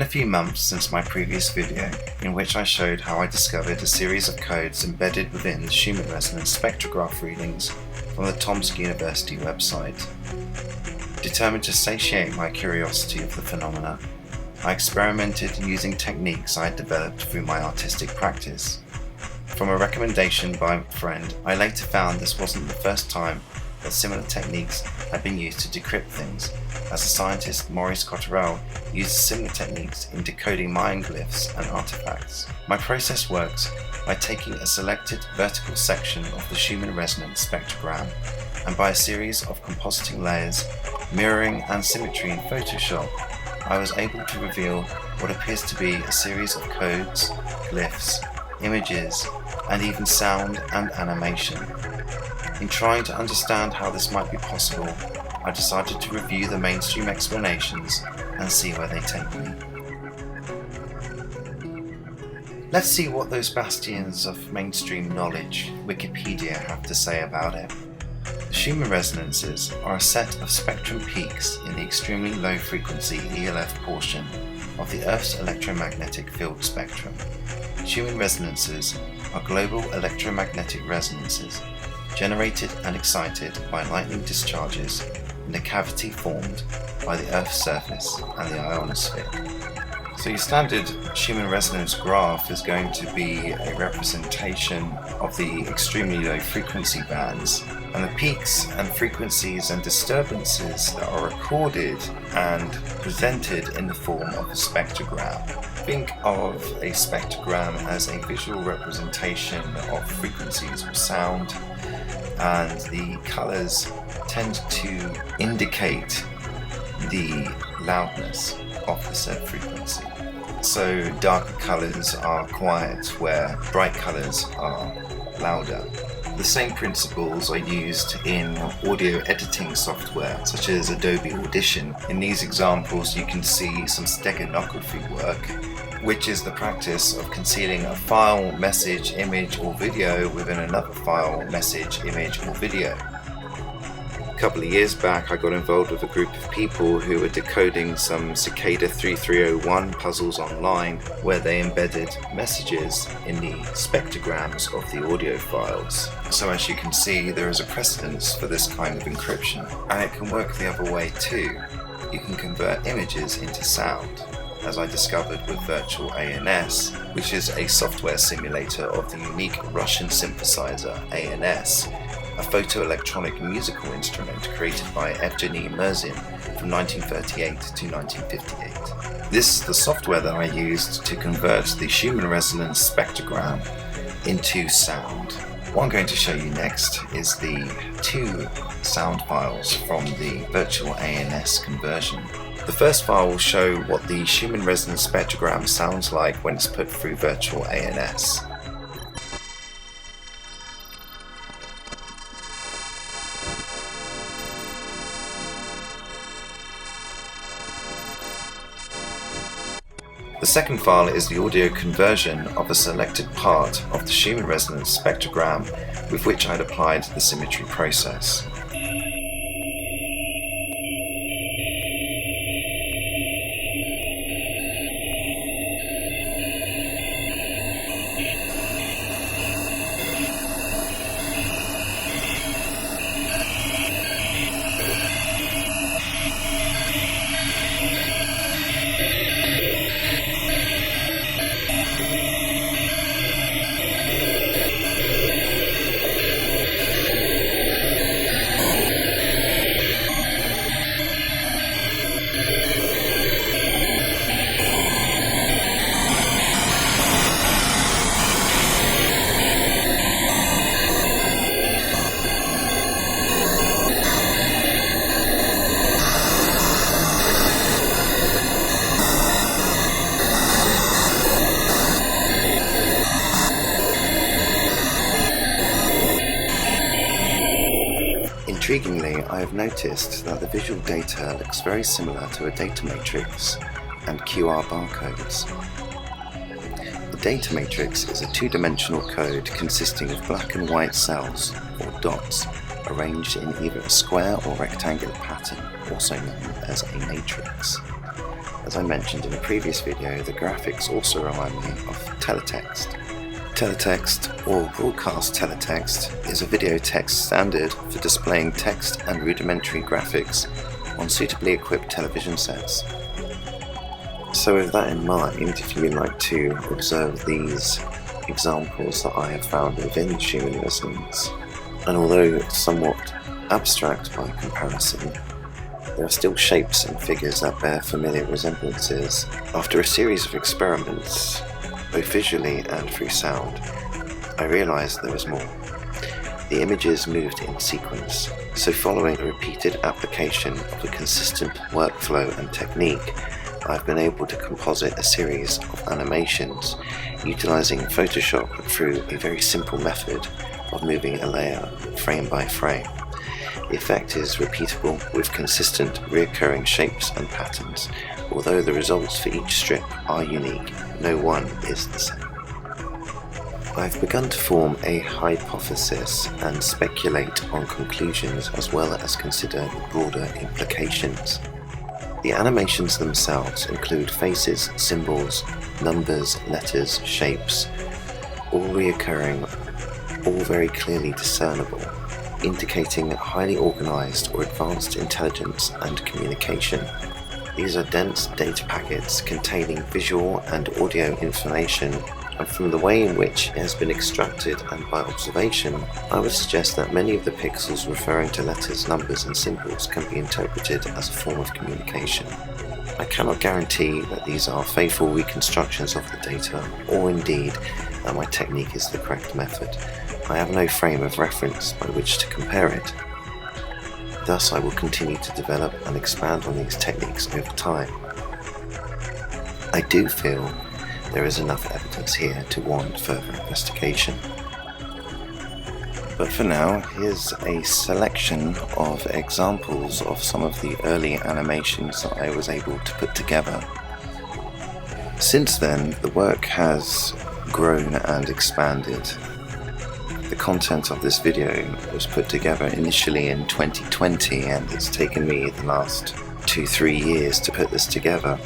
been a few months since my previous video in which I showed how I discovered a series of codes embedded within the Schumann Resonance spectrograph readings from the Tomsk University website. Determined to satiate my curiosity of the phenomena, I experimented using techniques I had developed through my artistic practice. From a recommendation by a friend, I later found this wasn't the first time that similar techniques had been used to decrypt things, as the scientist Maurice Cotterell used similar techniques in decoding Mayan glyphs and artifacts. My process works by taking a selected vertical section of the Schumann Resonance spectrogram and by a series of compositing layers, mirroring and symmetry in Photoshop, I was able to reveal what appears to be a series of codes, glyphs, images, and even sound and animation. In trying to understand how this might be possible, I decided to review the mainstream explanations and see where they take me. Let's see what those bastions of mainstream knowledge, Wikipedia, have to say about it. The Schumann resonances are a set of spectrum peaks in the extremely low frequency ELF portion of the Earth's electromagnetic field spectrum. Schumann resonances are global electromagnetic resonances generated and excited by lightning discharges in the cavity formed by the Earth's surface and the ionosphere. So your standard Schumann resonance graph is going to be a representation of the extremely low frequency bands and the peaks and frequencies and disturbances that are recorded and presented in the form of a spectrogram. Think of a spectrogram as a visual representation of frequencies of sound, and the colours tend to indicate the loudness of the said frequency. So darker colours are quiet, where bright colours are louder. The same principles are used in audio editing software such as Adobe Audition. In these examples you can see some steganography work, which is the practice of concealing a file, message, image or video within another file, message, image or video. A couple of years back I got involved with a group of people who were decoding some Cicada 3301 puzzles online, where they embedded messages in the spectrograms of the audio files. So as you can see, there is a precedence for this kind of encryption, and it can work the other way too. You can convert images into sound, as I discovered with Virtual ANS, which is a software simulator of the unique Russian synthesizer ANS, a photoelectronic musical instrument created by Evgeny Merzin from 1938 to 1958. This is the software that I used to convert the Schumann Resonance spectrogram into sound. What I'm going to show you next is the two sound files from the Virtual ANS conversion. The first file will show what the Schumann Resonance spectrogram sounds like when it's put through Virtual ANS. The second file is the audio conversion of a selected part of the Schumann Resonance spectrogram with which I'd applied the symmetry process. Intriguingly, I have noticed that the visual data looks very similar to a data matrix and QR barcodes. The data matrix is a two-dimensional code consisting of black and white cells, or dots, arranged in either a square or rectangular pattern, also known as a matrix. As I mentioned in a previous video, the graphics also remind me of teletext. Teletext, or broadcast teletext, is a video text standard for displaying text and rudimentary graphics on suitably equipped television sets. So with that in mind, if you would like to observe these examples that I have found within Schumann Resonance, and although somewhat abstract by comparison, there are still shapes and figures that bear familiar resemblances. After a series of experiments, both visually and through sound, I realised there was more. The images moved in sequence, so following a repeated application of a consistent workflow and technique, I've been able to composite a series of animations utilising Photoshop through a very simple method of moving a layer frame by frame. The effect is repeatable with consistent recurring shapes and patterns. Although the results for each strip are unique, no one is the same. I've begun to form a hypothesis and speculate on conclusions as well as consider the broader implications. The animations themselves include faces, symbols, numbers, letters, shapes, all reoccurring, all very clearly discernible, indicating highly organised or advanced intelligence and communication. These are dense data packets containing visual and audio information, and from the way in which it has been extracted and by observation, I would suggest that many of the pixels referring to letters, numbers and symbols can be interpreted as a form of communication. I cannot guarantee that these are faithful reconstructions of the data, or indeed that my technique is the correct method. I have no frame of reference by which to compare it. Thus I will continue to develop and expand on these techniques over time. I do feel there is enough evidence here to warrant further investigation. But for now, here's a selection of examples of some of the early animations that I was able to put together. Since then, the work has grown and expanded. The content of this video was put together initially in 2020, and it's taken me the last 2-3 years to put this together.